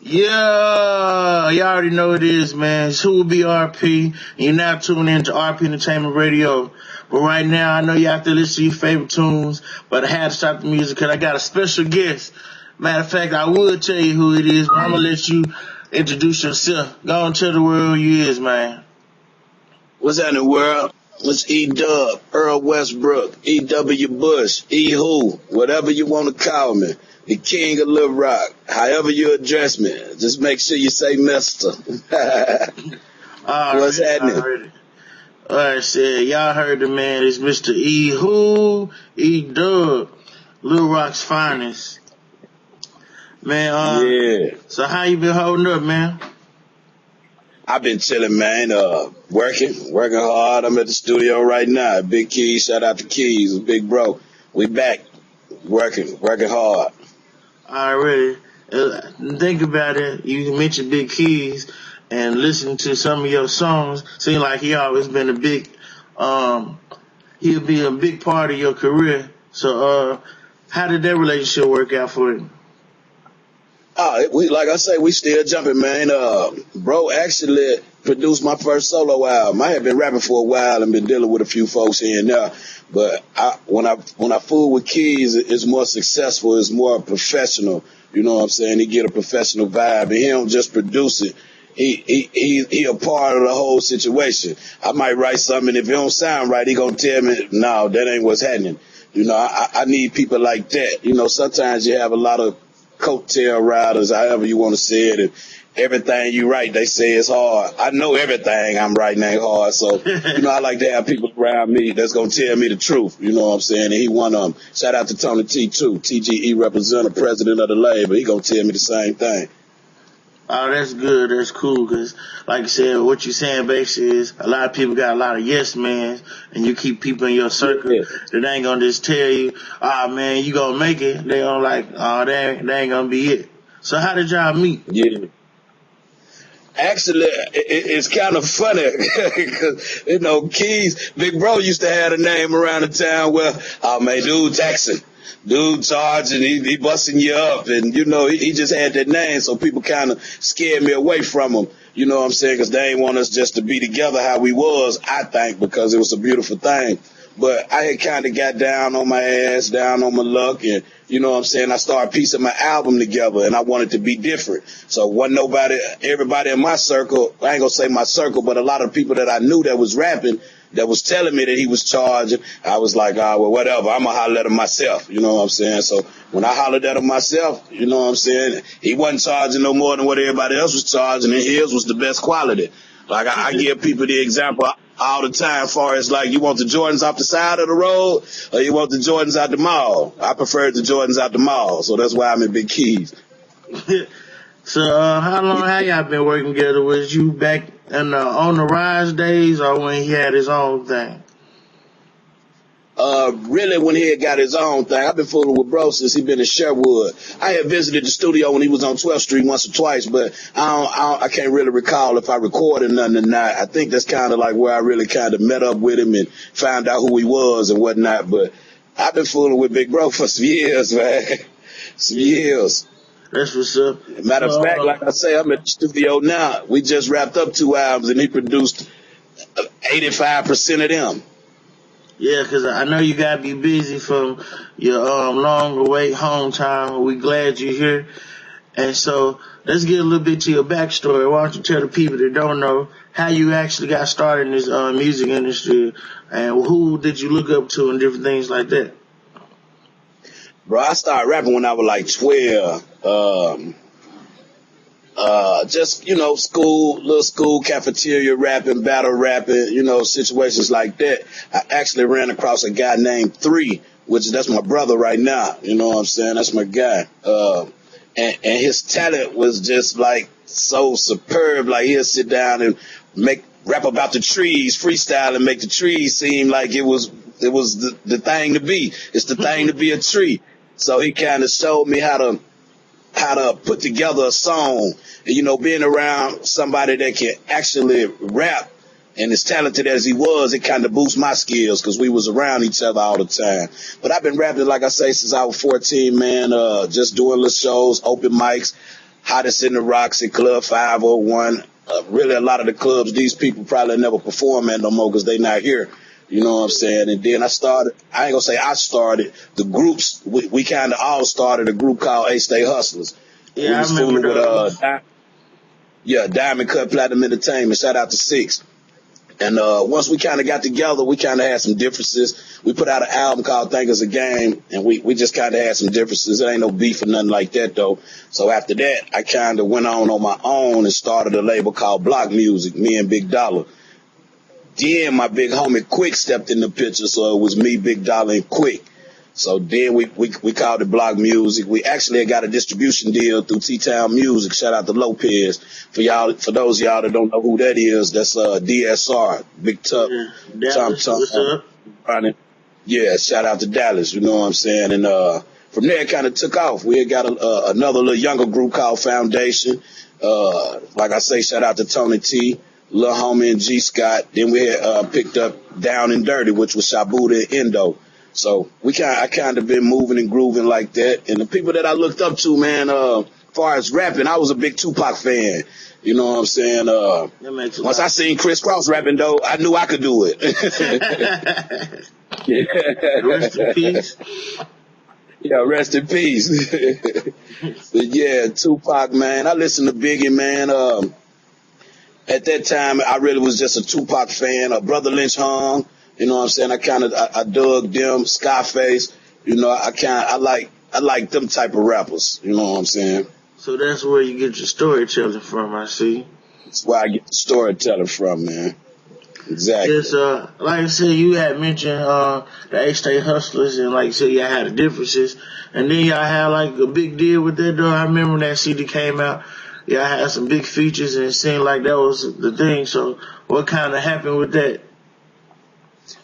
Yeah, you already know it is, man. It's Who Will Be RP. You're now tuning in to RP Entertainment Radio. But right now, I know you have to listen to your favorite tunes, but I had to stop the music because I got a special guest. Matter of fact, I would tell you who it is, but I'm going to let you introduce yourself. Go and tell the world who you is, man. What's that in the world? It's E-Dubb, Earl Westbrook, E.W. Bush, E-Who, whatever you want to call me. The king of Little Rock. However you address me, just make sure you say mister. What's happening? Alright, said, y'all heard the man. It's Mr. E-Who, E-Dubb, Little Rock's finest. Man, yeah. So how you been holding up, man? I've been chilling, man. Working hard. I'm at the studio right now. Big Keys, shout out to Keys, big bro. We back, working hard. Already. Think about it. You mentioned Big Keys and listening to some of your songs. Seem like he always been a big, he'll be a big part of your career. So, how did that relationship work out for you? Like I say, we still jumping, man. Bro actually produced my first solo album. I had been rapping for a while and been dealing with a few folks here and there. But when I fool with Keys, it's more successful, it's more professional. You know what I'm saying? He get a professional vibe, and he don't just produce it. He a part of the whole situation. I might write something, and if it don't sound right, he gonna tell me, no, that ain't what's happening. You know, I need people like that. You know, sometimes you have a lot of coattail riders, however you want to say it, and everything you write, they say it's hard. I know everything I'm writing ain't hard, so, you know, I like to have people around me that's going to tell me the truth, you know what I'm saying, and he one of them. Shout out to Tony T, too, TGE representative, president of the label, he going to tell me the same thing. Oh, that's good. That's cool. Cause like you said, what you're saying basically is a lot of people got a lot of yes men, and you keep people in your circle that ain't gonna just tell you, man, you gonna make it. They don't like, that ain't gonna be it. So how did y'all meet? Yeah. Actually, it's kind of funny because, you know, Keys, Big Bro used to have a name around the town where, man, dude taxing. Dude charging, he busting you up, and you know, he just had that name, so people kind of scared me away from him, you know what I'm saying, because they ain't want us just to be together how we was, I think, because it was a beautiful thing. But I had kind of got down on my ass, down on my luck, and you know what I'm saying, I started piecing my album together, and I wanted to be different. So wasn't everybody in my circle, I ain't gonna say my circle, but a lot of people that I knew that was rapping, that was telling me that he was charging, I was like, well, whatever, I'm going to holler at him myself, you know what I'm saying? So when I hollered at him myself, you know what I'm saying, he wasn't charging no more than what everybody else was charging, and his was the best quality. Like, I give people the example all the time as far as, like, you want the Jordans off the side of the road, or you want the Jordans out the mall? I prefer the Jordans out the mall, so that's why I'm in Big Keys. So, how long have y'all been working together? Was you back in On the Rise days, or when he had his own thing? Really when he had got his own thing. I've been fooling with bro since he been in Sherwood. I had visited the studio when he was on 12th Street once or twice, but I can't really recall if I recorded nothing or not. I think that's kind of like where I really kind of met up with him and found out who he was and whatnot. But I've been fooling with Big Bro for some years, man. Some years. That's what's up. Matter of fact, like I say, I'm at the studio now. We just wrapped up 2 albums, and he produced 85% of them. Yeah, because I know you got to be busy from your long-away hometown. We glad you're here. And so let's get a little bit to your backstory. Why don't you tell the people that don't know how you actually got started in this music industry, and who did you look up to and different things like that? Bro, I started rapping when I was like 12. Just, you know, little school cafeteria rapping, battle rapping, you know, situations like that. I actually ran across a guy named 3, that's my brother right now. You know what I'm saying? That's my guy. And his talent was just like so superb. Like he'll sit down and rap about the trees, freestyle, and make the trees seem like it was the thing to be. It's the thing to be a tree. So he kind of showed me how to put together a song. And, you know, being around somebody that can actually rap and as talented as he was, it kind of boosts my skills because we was around each other all the time. But I've been rapping, like I say, since I was 14, man, just doing little shows, open mics. Hottest in the Roxy, Club 501. Really, a lot of the clubs, these people probably never perform at no more because they not here. You know what I'm saying? And then I ain't gonna say I started, the groups, we kind of all started a group called A-State Hustlers. Yeah, We I was remember fooling those. with, Diamond Cut Platinum Entertainment. Shout out to Six. And once we kind of got together, we kind of had some differences. We put out an album called Think It's a Game, and we just kind of had some differences. It ain't no beef or nothing like that, though. So after that, I kind of went on my own and started a label called Block Music, me and Big Dollar. Then my big homie Quick stepped in the picture, so it was me, Big Dollar, and Quick. So then we called it Block Music. We actually got a distribution deal through T-Town Music. Shout out to Lopez. For those of y'all that don't know who that is, that's DSR, Big Tuck, Dallas, what's up? Yeah, shout out to Dallas, you know what I'm saying? And from there it kind of took off. We had got another little younger group called Foundation. Like I say, shout out to Tony T, Lil Homie and G Scott. Then we had picked up Down and Dirty, which was Shabuda and Endo. So I kind of been moving and grooving like that. And the people that I looked up to, man, as far as rapping, I was a big Tupac fan. You know what I'm saying? Once I seen Chris Cross rapping, though, I knew I could do it. Rest in peace. Yeah, rest in peace. But yeah, Tupac, man. I listened to Biggie, man. At that time, I really was just a Tupac fan. Brother Lynch Hung. You know what I'm saying? I dug them, Scarface. You know, I like them type of rappers. You know what I'm saying? So that's where you get your storytelling from, I see. That's where I get the storytelling from, man. Exactly. Yes, like I said, you had mentioned the A-State Hustlers, and like you said, y'all had the differences. And then y'all had like a big deal with that, though. I remember when that CD came out, y'all had some big features, and it seemed like that was the thing. So what kind of happened with that?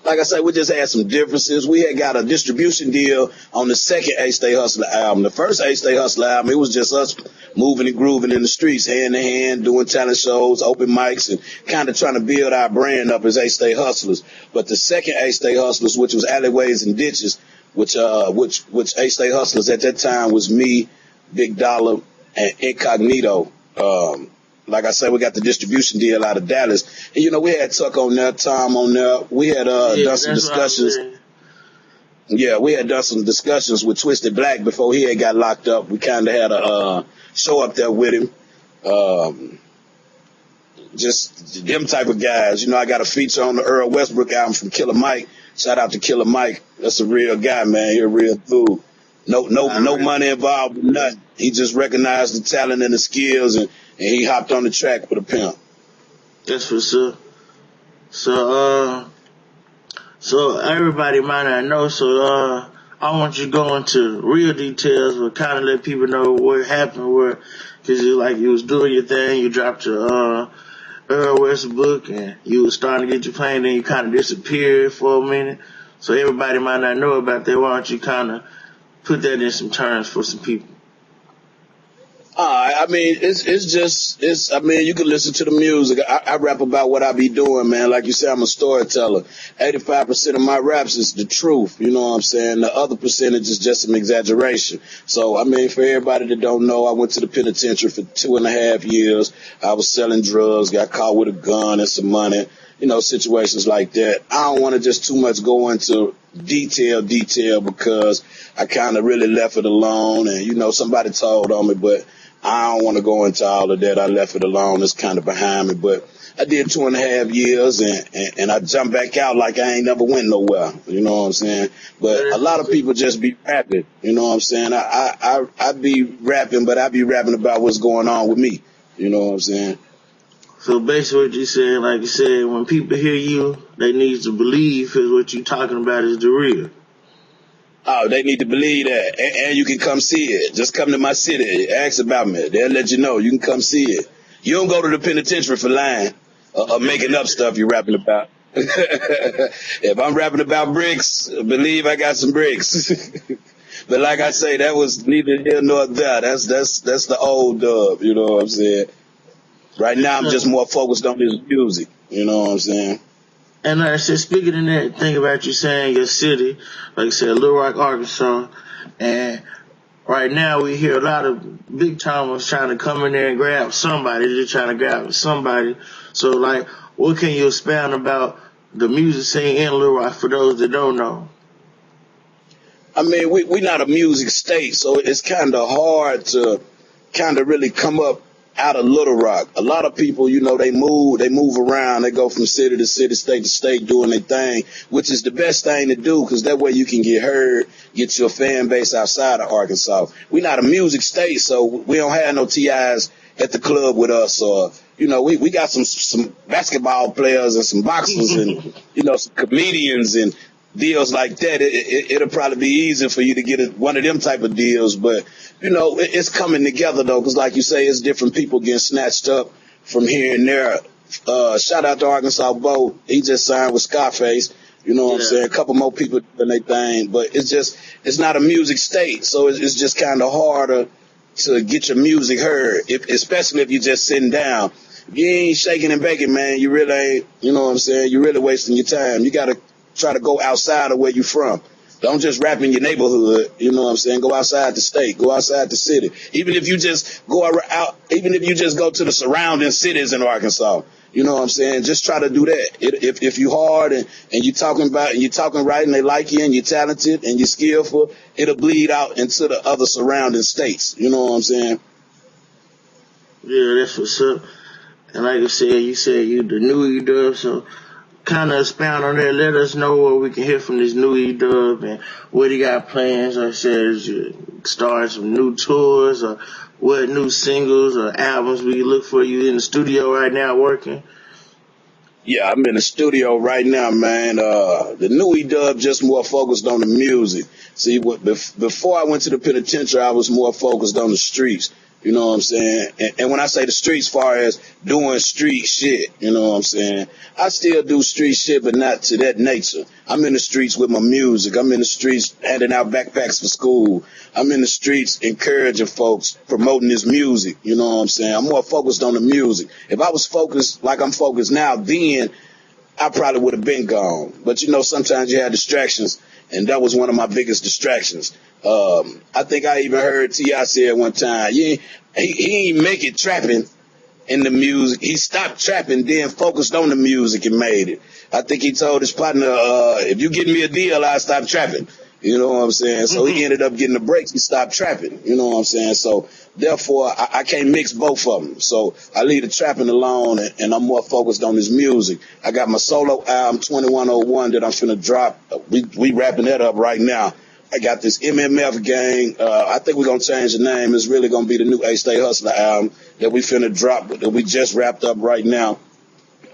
Like I said, we just had some differences. We had got a distribution deal on the second A-State Hustler album. The first A-State Hustler album, it was just us moving and grooving in the streets, hand to hand, doing talent shows, open mics, and kind of trying to build our brand up as A-State Hustlers. But the second A-State Hustlers, which was Alleyways and Ditches, which A-State Hustlers at that time was me, Big Dollar, and Incognito. Like I said, we got the distribution deal out of Dallas. And, you know, we had Tuck on there, Tom on there. We had done some discussions. Yeah, we had done some discussions with Twisted Black before he had got locked up. We kind of had a show up there with him. Just them type of guys. You know, I got a feature on the Earl Westbrook album from Killer Mike. Shout out to Killer Mike. That's a real guy, man. He a real dude. No money involved with nothing. He just recognized the talent and the skills, and he hopped on the track with a pimp. That's for sure. So everybody might not know. So I want you to go into real details, but kind of let people know what happened. Because you was doing your thing, you dropped your Earl Westbrook, and you was starting to get your plane, then you kind of disappeared for a minute. So everybody might not know about that. Why don't you kind of put that in some terms for some people? I mean, I mean, you can listen to the music. I rap about what I be doing, man. Like you said, I'm a storyteller. 85% of my raps is the truth. You know what I'm saying? The other percentage is just some exaggeration. So, I mean, for everybody that don't know, I went to the penitentiary for 2.5 years. I was selling drugs, got caught with a gun and some money, you know, situations like that. I don't want to just too much go into detail because I kind of really left it alone. And, you know, somebody told on me, but I don't want to go into all of that. I left it alone. It's kind of behind me. But I did 2.5 years, and I jumped back out like I ain't never went nowhere. You know what I'm saying? But a lot of people just be rapping. You know what I'm saying? I be rapping, but I be rapping about what's going on with me. You know what I'm saying? So basically what you're saying, like you said, when people hear you, they need to believe because what you're talking about is the real. Oh, they need to believe that. And you can come see it. Just come to my city. Ask about me. They'll let you know. You can come see it. You don't go to the penitentiary for lying or making up stuff you're rapping about. If I'm rapping about bricks, believe I got some bricks. But like I say, that was neither here nor there. That's the old dub. You know what I'm saying? Right now, I'm just more focused on this music. You know what I'm saying? And like I said, speaking of that, think about you saying your city, like I said, Little Rock, Arkansas, and right now we hear a lot of big timers trying to come in there and grab somebody. They're trying to grab somebody. So, like, what can you expound about the music scene in Little Rock for those that don't know? I mean, we not a music state, so it's kind of hard to kind of really come up out of Little Rock. A lot of people, you know, they move around, they go from city to city, state to state, doing their thing, which is the best thing to do, because that way you can get heard, get your fan base outside of Arkansas. We not a music state, so we don't have no TIs at the club with us, or you know, we got some basketball players and some boxers and you know, some comedians and deals like that. It'll probably be easier for you to get one of them type of deals, but you know, it's coming together though, because like you say, it's different people getting snatched up from here and there. Shout out to Arkansas Bo. He just signed with Scarface. You know what I'm saying? A couple more people doing their thing, but it's not a music state, so it's just kind of harder to get your music heard, especially if you're just sitting down. If you ain't shaking and baking, man, you really ain't, you know what I'm saying? You're really wasting your time. You got to try to go outside of where you're from. Don't just rap in your neighborhood, you know what I'm saying? Go outside the state, go outside the city. Even if you just go out, even if you just go to the surrounding cities in Arkansas, you know what I'm saying? Just try to do that. If you hard and you talking right and they like you and you're talented and you're skillful, it'll bleed out into the other surrounding states. You know what I'm saying? Yeah, that's what's up. And like I said, you said you the new E-Dubb, so kind of expound on that. Let us know what we can hear from this new E-Dubb and what he got plans. Like I said, is you starting some new tours or what new singles or albums we look for? You in the studio right now working? Yeah, I'm in the studio right now, man. The new E-Dubb just more focused on the music. See, before I went to the penitentiary, I was more focused on the streets. You know what I'm saying? And when I say the streets, far as doing street shit, you know what I'm saying? I still do street shit, but not to that nature. I'm in the streets with my music. I'm in the streets handing out backpacks for school. I'm in the streets encouraging folks, promoting this music. You know what I'm saying? I'm more focused on the music. If I was focused like I'm focused now, then I probably would have been gone. But you know, sometimes you have distractions, and that was one of my biggest distractions. I think I even heard T.I. say at one time, he ain't make it trapping in the music. He stopped trapping, then focused on the music and made it. I think he told his partner, if you get me a deal, I'll stop trapping. You know what I'm saying? So he ended up getting the breaks. He stopped trapping. You know what I'm saying? So therefore, I can't mix both of them. So I leave the trapping alone, and I'm more focused on this music. I got my solo album, 2101, that I'm finna drop. We wrapping that up right now. I got this MMF gang. I think we're going to change the name. It's really going to be the new A-Stay Hustler album that we finna drop, that we just wrapped up right now.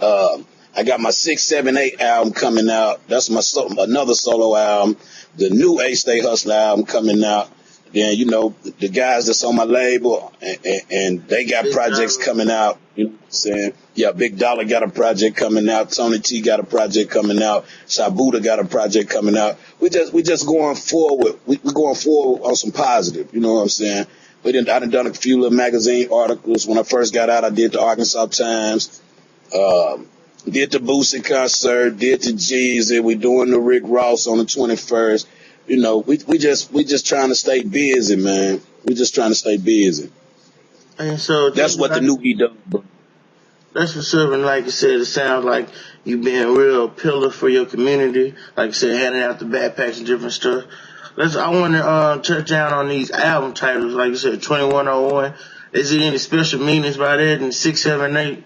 I got my 678 album coming out. That's another solo album. The new A-Stay Hustler album coming out. Then, you know, the guys that's on my label, and they got projects coming out. You know what I'm saying? Yeah, Big Dollar got a project coming out. Tony T got a project coming out. Shabuda got a project coming out. We just going forward. We're going forward on some positive. You know what I'm saying? I done a few little magazine articles. When I first got out, I did the Arkansas Times. Did the Boosie concert. Did the Jeezy. We doing the Rick Ross on the 21st. You know, we just trying to stay busy, man. We just trying to stay busy. And so that's what the new E-Dubb. That's what's up. And like you said, it sounds like you being a real pillar for your community. Like I said, handing out the backpacks and different stuff. I want to touch down on these album titles. Like you said, 2101. Is it any special meanings by that? And 678?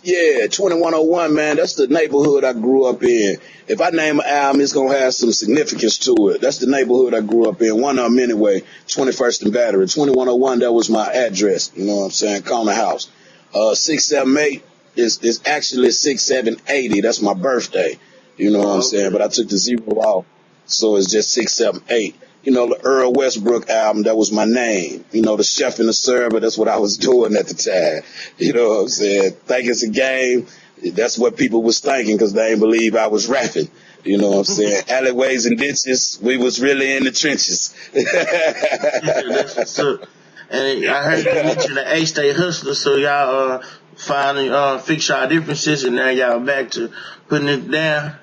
Yeah, 2101, man, that's the neighborhood I grew up in. If I name an album, it's going to have some significance to it. That's the neighborhood I grew up in. One of them anyway, 21st and Battery. 2101, that was my address, you know what I'm saying, Corner House. 678 is actually 6780. That's my birthday, you know what I'm saying, but I took the 0 off, so it's just 678. You know, the Earl Westbrook album, that was my name. You know, the Chef and the Server, that's what I was doing at the time. You know what I'm saying? Think it's a game. That's what people was thinking, because they didn't believe I was rapping. You know what I'm saying? Alleyways and ditches, we was really in the trenches. Yeah, that's what's up. And I heard you mention the A-Stay Hustler, so y'all finally fix y'all differences, and now y'all back to putting it down.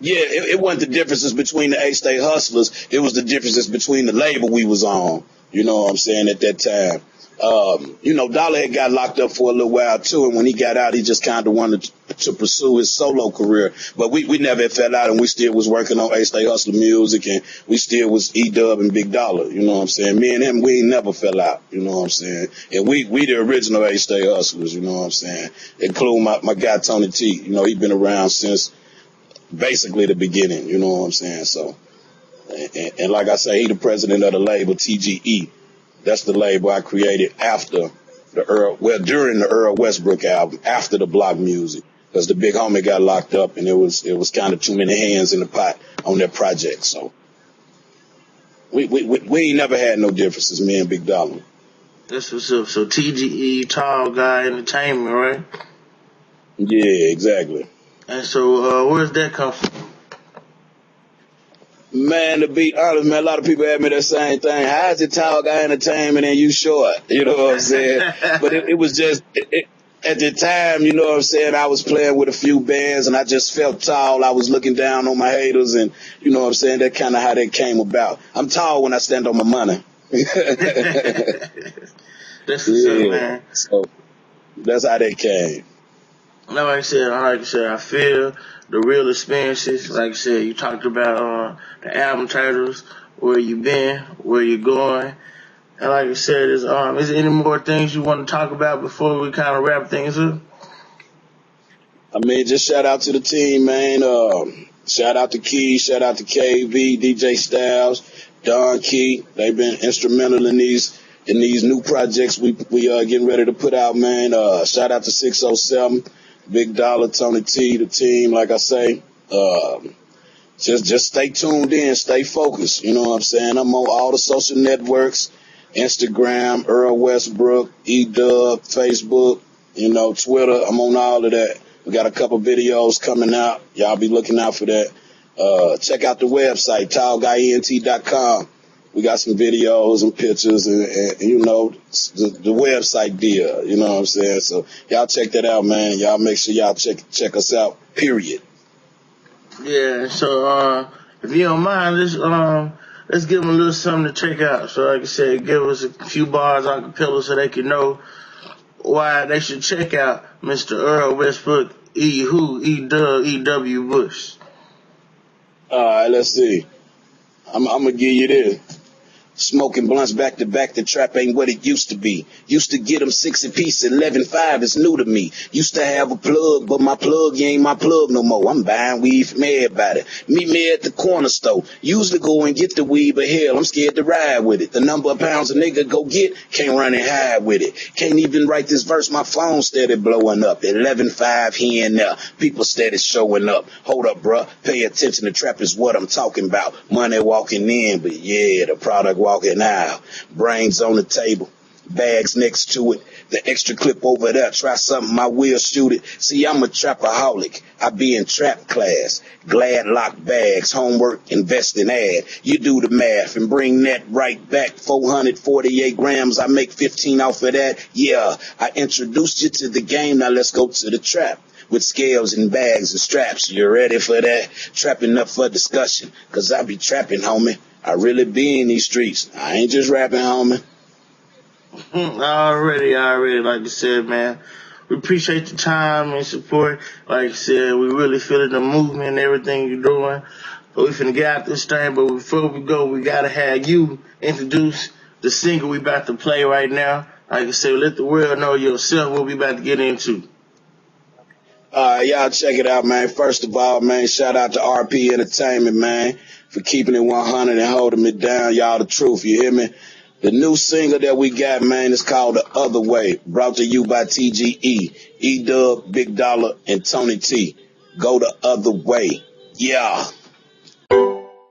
Yeah, it wasn't the differences between the A-State Hustlers. It was the differences between the label we was on. You know what I'm saying, at that time. Dollar had got locked up for a little while too, and when he got out, he just kind of wanted to pursue his solo career. But we never fell out, and we still was working on A-State Hustler music, and we still was E-Dubb and Big Dollar. You know what I'm saying? Me and him, we ain't never fell out. You know what I'm saying? And we the original A-State Hustlers. You know what I'm saying? Including my guy Tony T. You know, he been around since basically the beginning. You know what I'm saying? So, and like I say, he the president of the label TGE. That's the label I created after during the Earl Westbrook album, after the Block Music, because the big homie got locked up, and it was kind of too many hands in the pot on that project. So we ain't never had no differences, me and Big Dollar. That's what's up. So TGE, Tall Guy Entertainment, right? Yeah, exactly. And so where's that come from? Man, to be honest, man, a lot of people ask me that same thing. How is it Tall Guy Entertainment and you short? You know what I'm saying? But it was just, at the time, you know what I'm saying, I was playing with a few bands and I just felt tall. I was looking down on my haters, and you know what I'm saying, that kind of how that came about. I'm tall when I stand on my money. That's what's up, man. So that's how that came. Like I said, I feel the real experiences. Like I said, you talked about the album titles, where you been, where you're going, and like I said, is there any more things you want to talk about before we kind of wrap things up? I mean, just shout out to the team, man. Shout out to Key, shout out to KV, DJ Styles, Don Key. They've been instrumental in these new projects we getting ready to put out, man. Shout out to 607. Big Dollar, Tony T, the team, like I say. Just stay tuned in, stay focused. You know what I'm saying? I'm on all the social networks, Instagram, Earl Westbrook, E-Dubb, Facebook, Twitter. I'm on all of that. We got a couple videos coming out. Y'all be looking out for that. Check out the website, tallguyent.com. We got some videos and pictures and the website deal, you know what I'm saying? So y'all check that out, man. Y'all make sure y'all check us out, period. Yeah, so if you don't mind, let's give them a little something to check out. So like I said, give us a few bars on acapella so they can know why they should check out Mr. Earl Westbrook, E-Dubb, E-W Bush. All right, let's see. I'm gonna give you this. Smoking blunts back to back, the trap ain't what it used to be. Used to get them 6 apiece, 11.5 is new to me. Used to have a plug, but my plug ain't my plug no more. I'm buying weed from everybody. Meet me at the corner store. Usually go and get the weed, but hell, I'm scared to ride with it. The number of pounds a nigga go get, can't run and hide with it. Can't even write this verse, my phone steady blowing up. 11.5 here and there, people steady showing up. Hold up, bruh, pay attention, the trap is what I'm talking about. Money walking in, but yeah, the product walking out. Brains on the table, bags next to it. The extra clip over there, try something, I will shoot it. See, I'm a trapaholic. I be in trap class. Glad lock bags, homework, invest in ad. You do the math and bring that right back. 448 grams, I make 15 off of that. Yeah, I introduced you to the game, now let's go to the trap. With scales and bags and straps, you ready for that? Trapping up for discussion, cause I be trapping, homie. I really be in these streets. I ain't just rapping, homie. Already, like I said, man. We appreciate the time and support. Like I said, we really feeling the movement and everything you're doing. But we finna get out this thing. But before we go, we gotta have you introduce the single we about to play right now. Like I said, let the world know yourself what we about to get into. Y'all check it out, man. First of all, man, shout out to RPEntRadio, man, for keeping it 100 and holding it down. Y'all the truth, you hear me? The new single that we got, man, is called The Other Way, brought to you by TGE, E-Dubb, Big Dollar, and Tony T. Go the other way. Yeah.